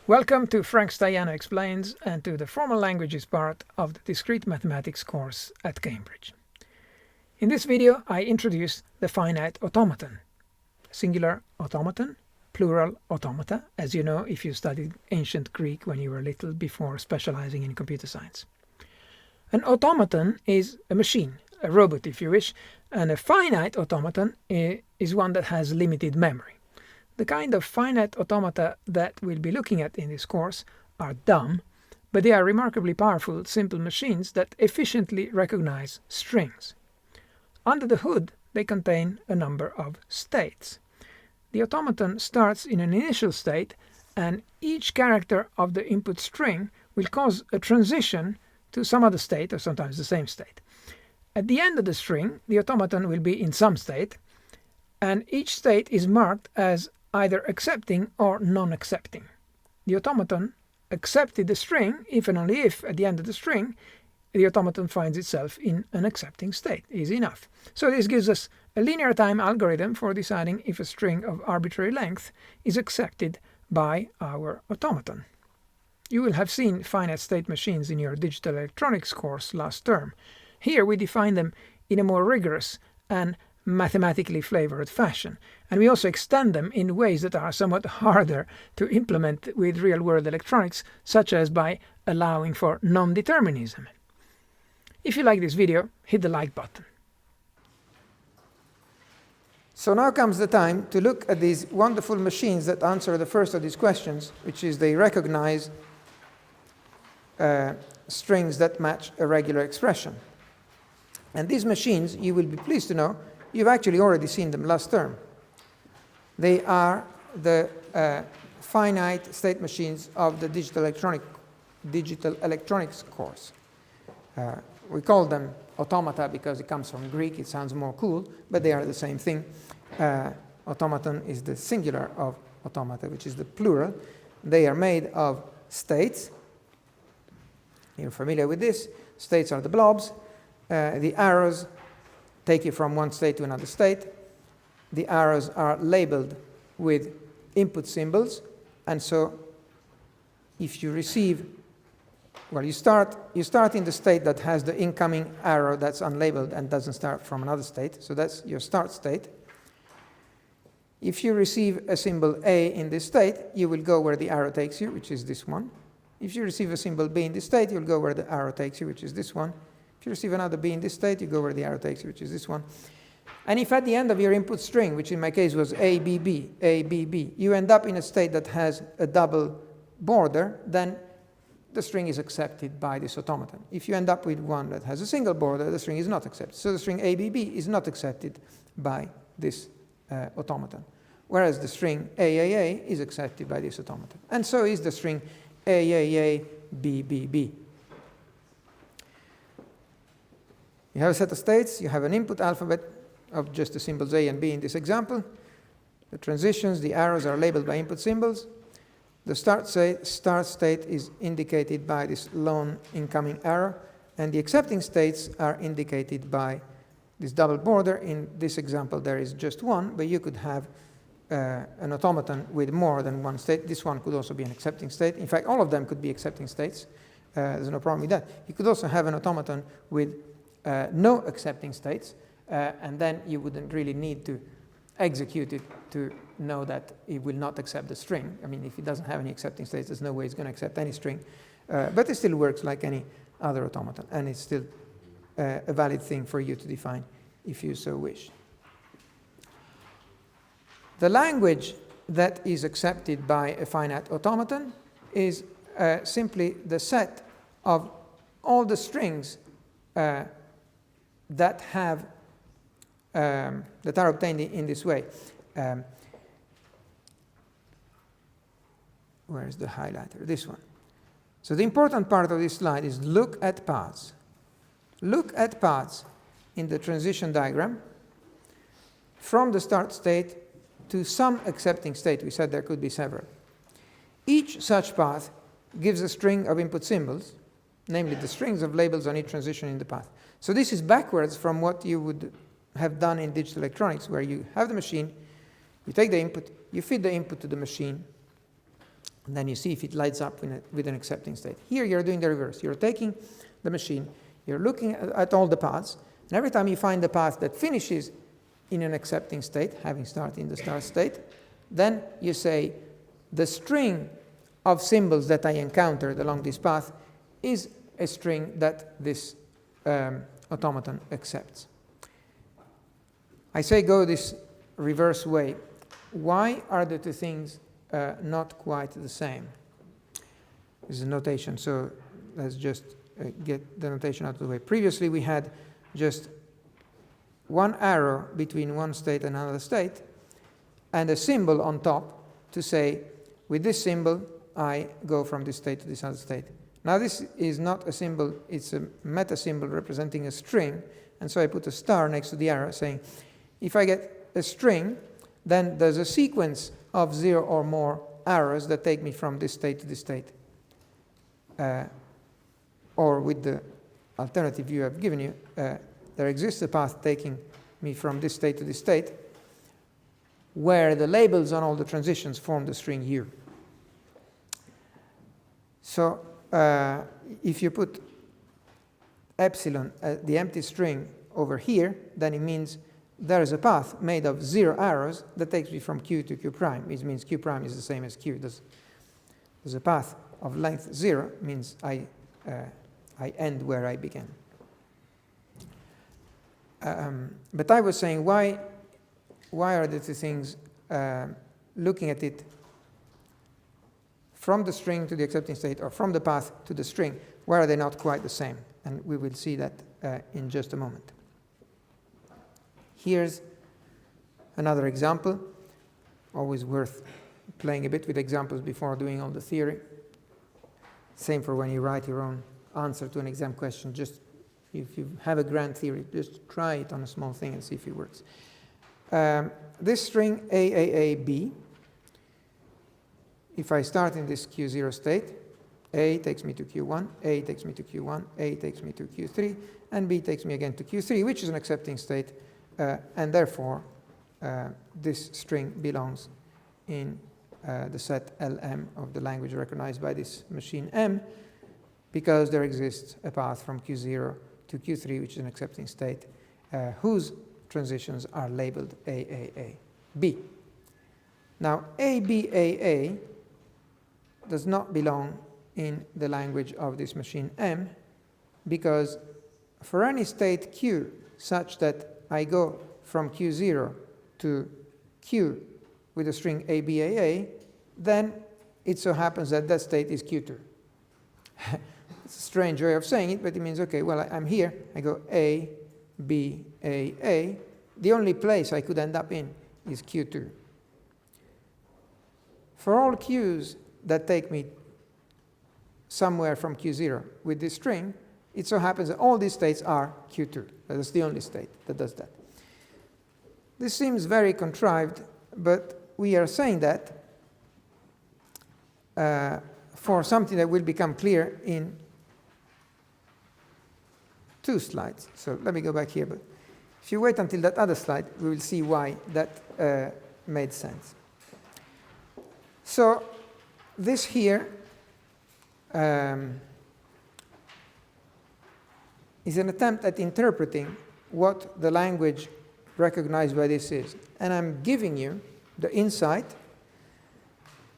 Welcome to Frank Stajano Explains and to the Formal Languages part of the Discrete Mathematics course at Cambridge. In this video I introduce the finite automaton. Singular automaton, plural automata, as you know if you studied ancient Greek when you were little before specializing in computer science. An automaton is a machine, a robot if you wish, and a finite automaton is one that has limited memory. The kind of finite automata that we'll be looking at in this course are dumb, but they are remarkably powerful, simple machines that efficiently recognize strings. Under the hood, they contain a number of states. The automaton starts in an initial state, and each character of the input string will cause a transition to some other state, or sometimes the same state. At the end of the string, the automaton will be in some state, and each state is marked as either accepting or non-accepting. The automaton accepted the string if and only if, at the end of the string, the automaton finds itself in an accepting state. Easy enough. So this gives us a linear time algorithm for deciding if a string of arbitrary length is accepted by our automaton. You will have seen finite state machines in your digital electronics course last term. Here we define them in a more rigorous and mathematically flavored fashion, and we also extend them in ways that are somewhat harder to implement with real-world electronics, such as by allowing for non-determinism. If you like this video, hit the like button. So now comes the time to look at these wonderful machines that answer the first of these questions, which is they recognize strings that match a regular expression. And these machines, you will be pleased to know, you've actually already seen them last term. They are the finite state machines of the digital electronics course. We call them automata because it comes from Greek. It sounds more cool, but they are the same thing. Automaton is the singular of automata, which is the plural. They are made of states. You're familiar with this. States are the blobs. The arrows take you from one state to another state. The arrows are labeled with input symbols, and so if you receive, well, you start in the state that has the incoming arrow that's unlabeled and doesn't start from another state, so that's your start state. If you receive a symbol A in this state, you will go where the arrow takes you, which is this one. If you receive a symbol B in this state, you'll go where the arrow takes you, which is this one. If you receive another B in this state, you go where the arrow takes you, which is this one. And if at the end of your input string, which in my case was ABB, ABB, you end up in a state that has a double border, then the string is accepted by this automaton. If you end up with one that has a single border, the string is not accepted. So the string ABB is not accepted by this automaton, whereas the string AAA is accepted by this automaton. And so is the string AAA BBB. You have a set of states, you have an input alphabet of just the symbols A and B in this example. The transitions, the arrows are labeled by input symbols. The start state is indicated by this lone incoming arrow, and the accepting states are indicated by this double border. In this example there is just one, but you could have an automaton with more than one state. This one could also be an accepting state. In fact, all of them could be accepting states. There's no problem with that. You could also have an automaton with no accepting states, and then you wouldn't really need to execute it to know that it will not accept the string. I mean, if it doesn't have any accepting states, there's no way it's going to accept any string. But it still works like any other automaton, and it's still a valid thing for you to define if you so wish. The language that is accepted by a finite automaton is simply the set of all the strings that have that are obtained in this way. Where is the highlighter? This one. So the important part of this slide is look at paths. Look at paths in the transition diagram from the start state to some accepting state. We said there could be several. Each such path gives a string of input symbols, namely the strings of labels on each transition in the path. So this is backwards from what you would have done in digital electronics, where you have the machine, you take the input, you feed the input to the machine, And then you see if it lights up with an accepting state. Here you're doing the reverse. You're taking the machine, you're looking at all the paths, and every time you find the path that finishes in an accepting state, having started in the start state, then you say the string of symbols that I encountered along this path is a string that this automaton accepts. I say go this reverse way. Why are the two things not quite the same? This is a notation, so let's just get the notation out of the way. Previously we had just one arrow between one state and another state, and a symbol on top to say, with this symbol I go from this state to this other state. Now this is not a symbol, it's a meta symbol representing a string, and so I put a star next to the arrow saying, if I get a string, then there's a sequence of 0 or more arrows that take me from this state to this state. Or with the alternative view I've given you, there exists a path taking me from this state to this state, where the labels on all the transitions form the string U. So if you put epsilon, the empty string, over here, then it means there is a path made of 0 arrows that takes me from Q to Q prime. It means Q prime is the same as Q. There's a path of length 0, means I end where I began. But I was saying, why are the two things, looking at it from the string to the accepting state, or from the path to the string, why are they not quite the same? And we will see that in just a moment. Here's another example. Always worth playing a bit with examples before doing all the theory. Same for when you write your own answer to an exam question. Just if you have a grand theory, just try it on a small thing and see if it works. This string AAAB, if I start in this Q0 state, A takes me to Q1, A takes me to Q1, A takes me to Q3, and B takes me again to Q3, which is an accepting state, and therefore this string belongs in the set LM of the language recognized by this machine M, because there exists a path from Q0 to Q3, which is an accepting state, whose transitions are labeled AAAB. Now, ABAA does not belong in the language of this machine M, because for any state Q such that I go from Q0 to Q with a string ABAA, then it so happens that that state is Q2. It's a strange way of saying it, but it means, okay, well, I'm here, I go A, B, A, A. The only place I could end up in is Q2. For all Qs that take me somewhere from Q0 with this string, it so happens that all these states are Q2. That's the only state that does that. This seems very contrived, but we are saying that for something that will become clear in 2 slides. So let me go back here. But if you wait until that other slide, we will see why that made sense. So this here is an attempt at interpreting what the language recognized by this is. And I'm giving you the insight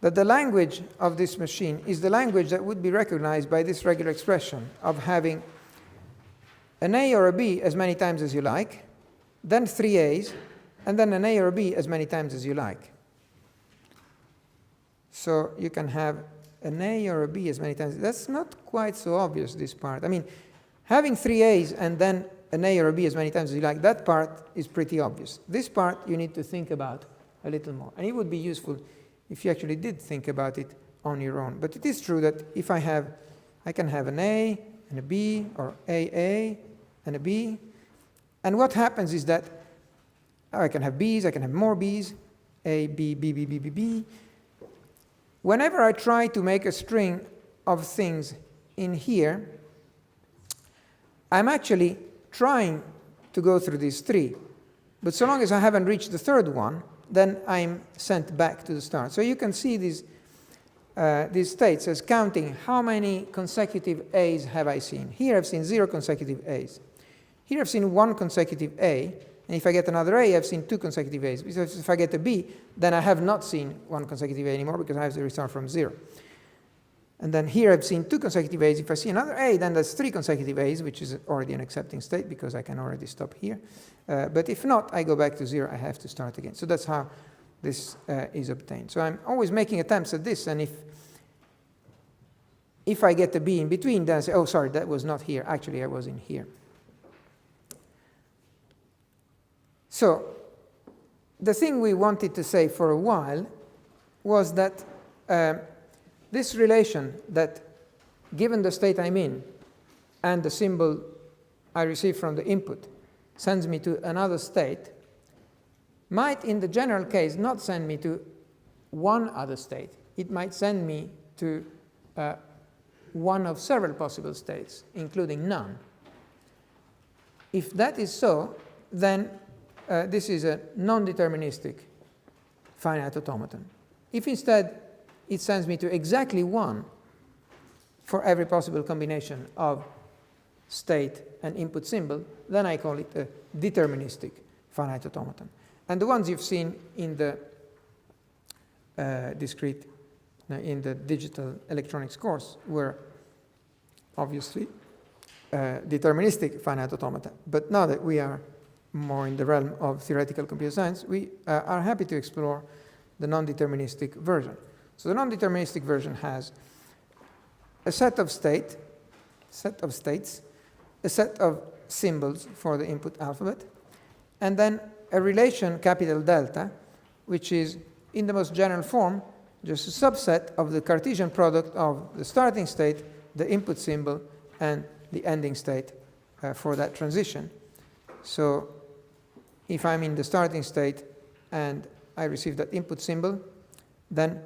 that the language of this machine is the language that would be recognized by this regular expression of having an A or a B as many times as you like, then 3 A's, and then an A or a B as many times as you like. So you can have an A or a B as many times. That's not quite so obvious, this part. I mean, having 3 A's and then an A or a B as many times as you like, that part is pretty obvious. This part you need to think about a little more. And it would be useful if you actually did think about it on your own. But it is true that if I can have an A and a B, or AA and a B. And what happens is that I can have B's, I can have more B's, A, B, B, B, B, B, B. Whenever I try to make a string of things in here, I'm actually trying to go through these 3. But so long as I haven't reached the 3rd one, then I'm sent back to the start. So you can see these these states as counting how many consecutive A's have I seen. Here I've seen 0 consecutive A's. Here I've seen 1 consecutive A, and if I get another A, I've seen 2 consecutive A's. Because if I get a B, then I have not seen 1 consecutive A anymore because I have to restart from 0. And then here I've seen 2 consecutive A's. If I see another A, then that's 3 consecutive A's, which is already an accepting state because I can already stop here. But if not, I go back to 0. I have to start again. So that's how this is obtained. So I'm always making attempts at this, and if I get a B in between, then I say, oh, sorry, that was not here. Actually, I was in here. So the thing we wanted to say for a while was that this relation that, given the state I'm in and the symbol I receive from the input, sends me to another state, might, in the general case, not send me to one other state. It might send me to one of several possible states, including none. If that is so, then this is a non-deterministic finite automaton. If instead it sends me to exactly 1 for every possible combination of state and input symbol, then I call it a deterministic finite automaton. And the ones you've seen in the in the digital electronics course were obviously deterministic finite automata. But now that we are more in the realm of theoretical computer science, we are happy to explore the non-deterministic version. So the non-deterministic version has a set of states, a set of symbols for the input alphabet, and then a relation capital delta, which is, in the most general form, just a subset of the Cartesian product of the starting state, the input symbol, and the ending state for that transition. So if I'm in the starting state and I receive that input symbol, then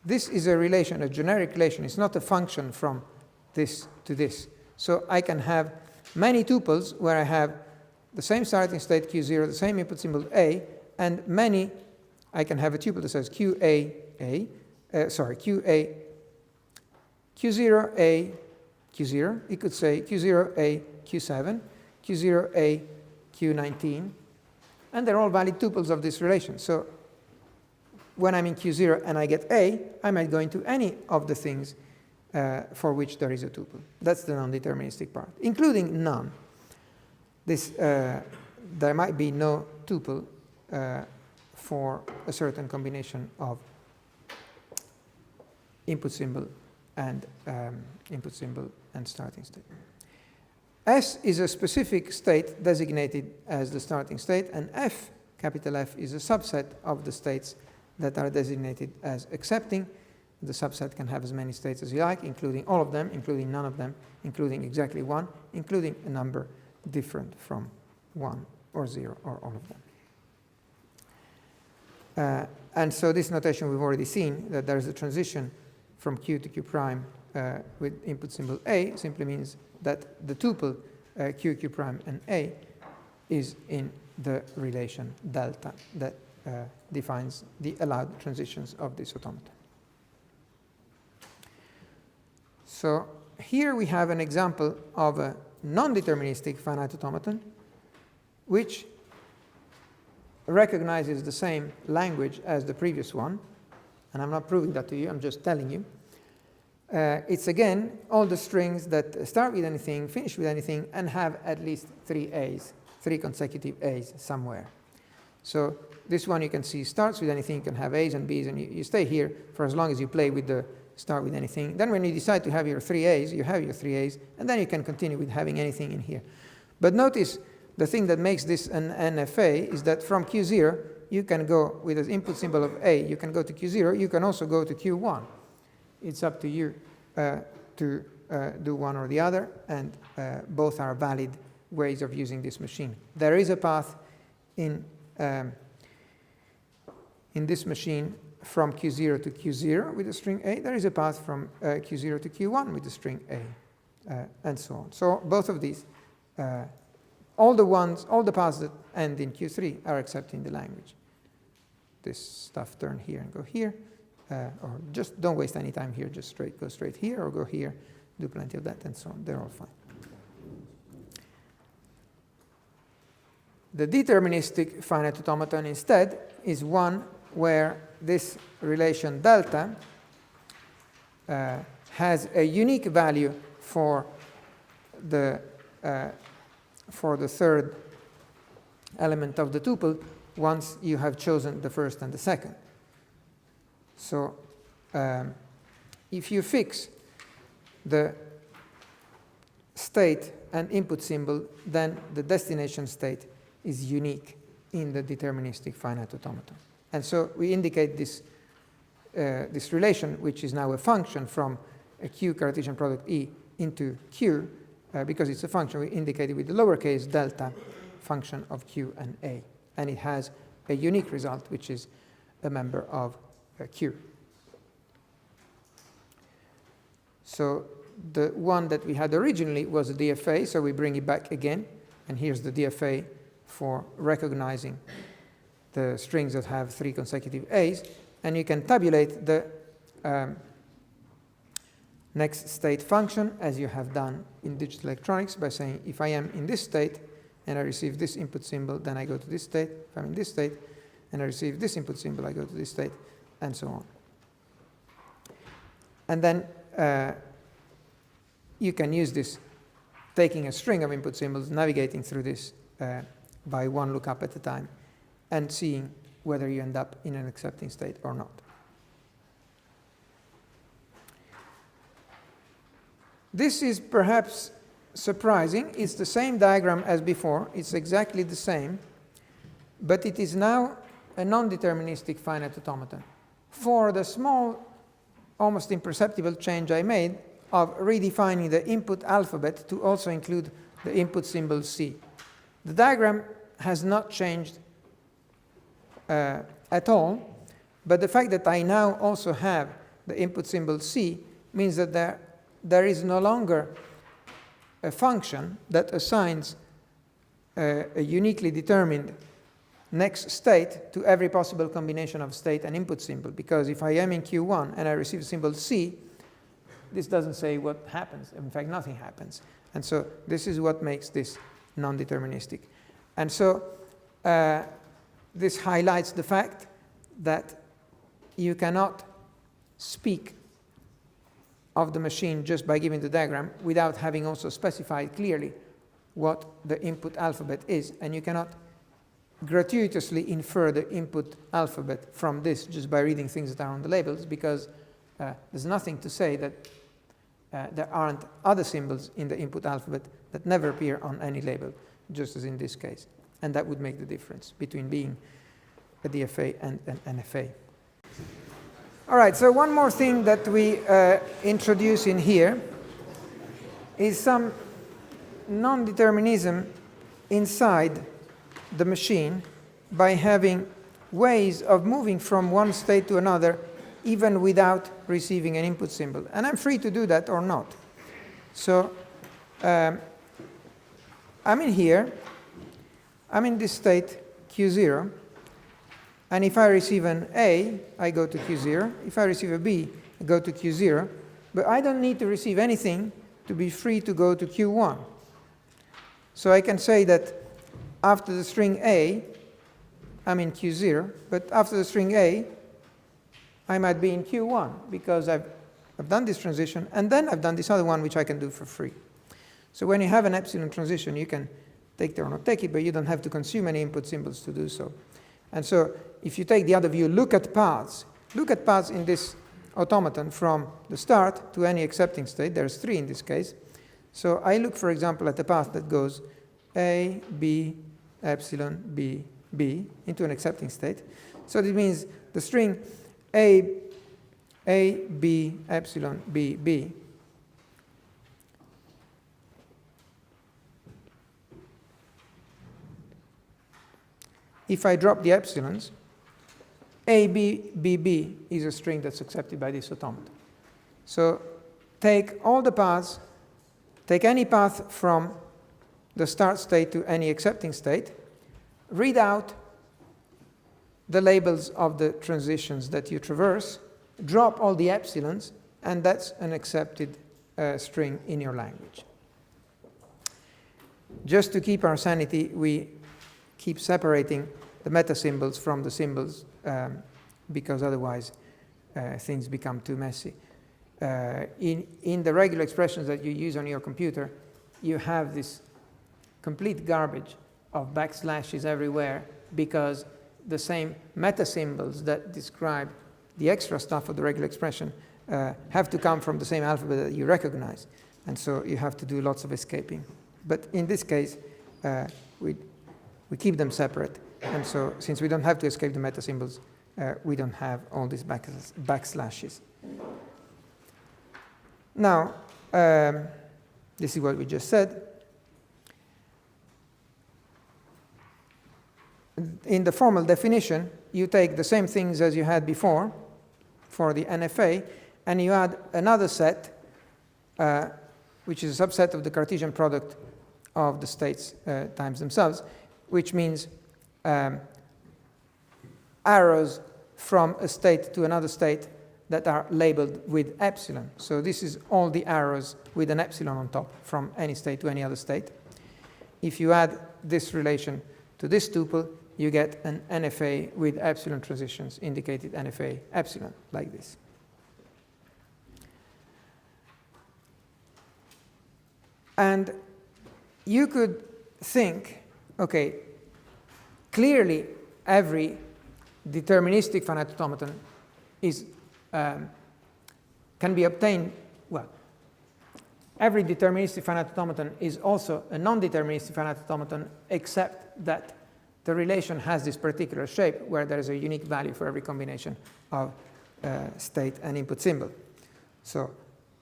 this is a relation, a generic relation. It's not a function from this to this. So I can have many tuples where I have the same starting state Q0, the same input symbol A, and many, I can have a tuple that says QA, Q0A, Q0. It could say Q0A, Q7, Q0A, Q19, and they're all valid tuples of this relation. So when I'm in Q0 and I get A, I might go into any of the things for which there is a tuple. That's the non-deterministic part, including none. There might be no tuple for a certain combination of input symbol and starting state. S is a specific state designated as the starting state, and F, capital F, is a subset of the states that are designated as accepting. The subset can have as many states as you like, including all of them, including none of them, including exactly 1, including a number different from 1 or 0 or all of them. And so this notation we've already seen, that there is a transition from Q to Q prime with input symbol A, simply means that the tuple Q, Q prime, and A is in the relation delta that defines the allowed transitions of this automaton. So here we have an example of a non-deterministic finite automaton which recognizes the same language as the previous one. And I'm not proving that to you, I'm just telling you. It's again all the strings that start with anything, finish with anything, and have at least 3 A's, 3 consecutive A's somewhere. So this one you can see starts with anything, you can have A's and B's, and you stay here for as long as you play with the start with anything. Then when you decide to have your 3 A's, you have your 3 A's, and then you can continue with having anything in here. But notice the thing that makes this an NFA is that from Q0, you can go with an input symbol of A, you can go to Q0, you can also go to Q1. It's up to you to do one or the other, and both are valid ways of using this machine. There is a path in this machine from Q0 to Q0 with the string A. There is a path from Q0 to Q1 with the string A, and so on. So both of these, all the paths that end in Q3 are accepting the language. This stuff turn here and go here. or just don't waste any time here, just go straight here or go here, do plenty of that and so on. They're all fine. The deterministic finite automaton instead is one where this relation delta has a unique value for the third element of the tuple once you have chosen the first and the second. So if you fix the state and input symbol, then the destination state is unique in the deterministic finite automaton. And so we indicate this, this relation, which is now a function from a Q Cartesian product E into Q, because it's a function, we indicate it with the lowercase delta function of Q and A. And it has a unique result, which is a member of Q. So the one that we had originally was a DFA, so we bring it back again. And here's the DFA for recognizing the strings that have 3 consecutive A's. And you can tabulate the next state function as you have done in digital electronics by saying if I am in this state and I receive this input symbol, then I go to this state. If I'm in this state and I receive this input symbol, I go to this state, and so on. And then you can use this, taking a string of input symbols, navigating through this by one lookup at a time, and seeing whether you end up in an accepting state or not. This is perhaps surprising. It's the same diagram as before. It's exactly the same, but it is now a non-deterministic finite automaton for the small, almost imperceptible change I made of redefining the input alphabet to also include the input symbol C. The diagram has not changed at all, but the fact that I now also have the input symbol C means that there is no longer a function that assigns a uniquely determined next state to every possible combination of state and input symbol, because if I am in Q1 and I receive the symbol C, this doesn't say what happens. In fact, nothing happens. And so this is what makes this non-deterministic. And so this highlights the fact that you cannot speak of the machine just by giving the diagram without having also specified clearly what the input alphabet is. And you cannot gratuitously infer the input alphabet from this just by reading things that are on the labels, because there's nothing to say that there aren't other symbols in the input alphabet that never appear on any label, just as in this case. And that would make the difference between being a DFA and an FA. All right, so one more thing that we introduce in here is some non-determinism inside the machine by having ways of moving from one state to another even without receiving an input symbol. And I'm free to do that or not. So I'm in here. I'm in this state, Q0. And if I receive an A, I go to Q0. If I receive a B, I go to Q0. But I don't need to receive anything to be free to go to Q1. So I can say that after the string A, I'm in Q0. But after the string A, I might be in Q1, because I've done this transition, and then I've done this other one, which I can do for free. So when you have an epsilon transition, you can take it or not take it, but you don't have to consume any input symbols to do so. And so if you take the other view, look at paths in this automaton from the start to any accepting state. There's 3 in this case. So I look, for example, at the path that goes A, B, epsilon, B, B into an accepting state. So this means the string A, B, epsilon, B, B. If I drop the epsilons, A, B, B, B is a string that's accepted by this automaton. So take all the paths, take any path from the start state to any accepting state, read out the labels of the transitions that you traverse, drop all the epsilons, and that's an accepted string in your language. Just to keep our sanity, we keep separating the meta symbols from the symbols because otherwise things become too messy. In the regular expressions that you use on your computer, you have this complete garbage of backslashes everywhere because the same meta symbols that describe the extra stuff of the regular expression have to come from the same alphabet that you recognize. And so you have to do lots of escaping. But in this case, we keep them separate. And so since we don't have to escape the meta symbols, we don't have all these backslashes. Now, this is what we just said. In the formal definition, you take the same things as you had before for the NFA, and you add another set, which is a subset of the Cartesian product of the states times themselves, which means arrows from a state to another state that are labeled with epsilon. So this is all the arrows with an epsilon on top from any state to any other state. If you add this relation to this tuple, you get an NFA with epsilon transitions, indicated NFA epsilon, like this. And you could think, okay, clearly every deterministic finite automaton is can be obtained, well, every deterministic finite automaton is also a non-deterministic finite automaton, except that the relation has this particular shape where there is a unique value for every combination of state and input symbol. So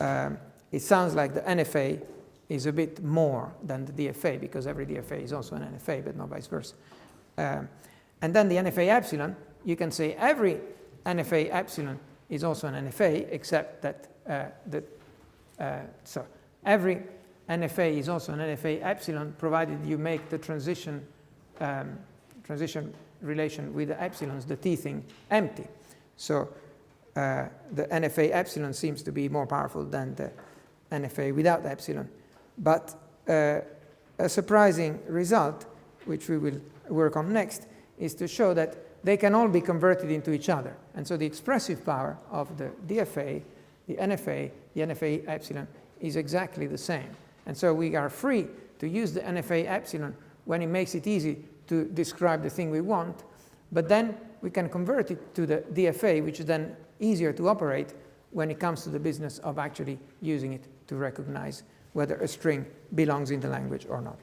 it sounds like the NFA is a bit more than the DFA, because every DFA is also an NFA, but not vice versa. And then the NFA epsilon, you can say every NFA epsilon is also an NFA, except that so every NFA is also an NFA epsilon, provided you make the transition relation with the epsilons, the T thing, empty. So the NFA epsilon seems to be more powerful than the NFA without epsilon. But a surprising result, which we will work on next, is to show that they can all be converted into each other. And so the expressive power of the DFA, the NFA epsilon, is exactly the same. And so we are free to use the NFA epsilon when it makes it easy to describe the thing we want, but then we can convert it to the DFA, which is then easier to operate when it comes to the business of actually using it to recognize whether a string belongs in the language or not.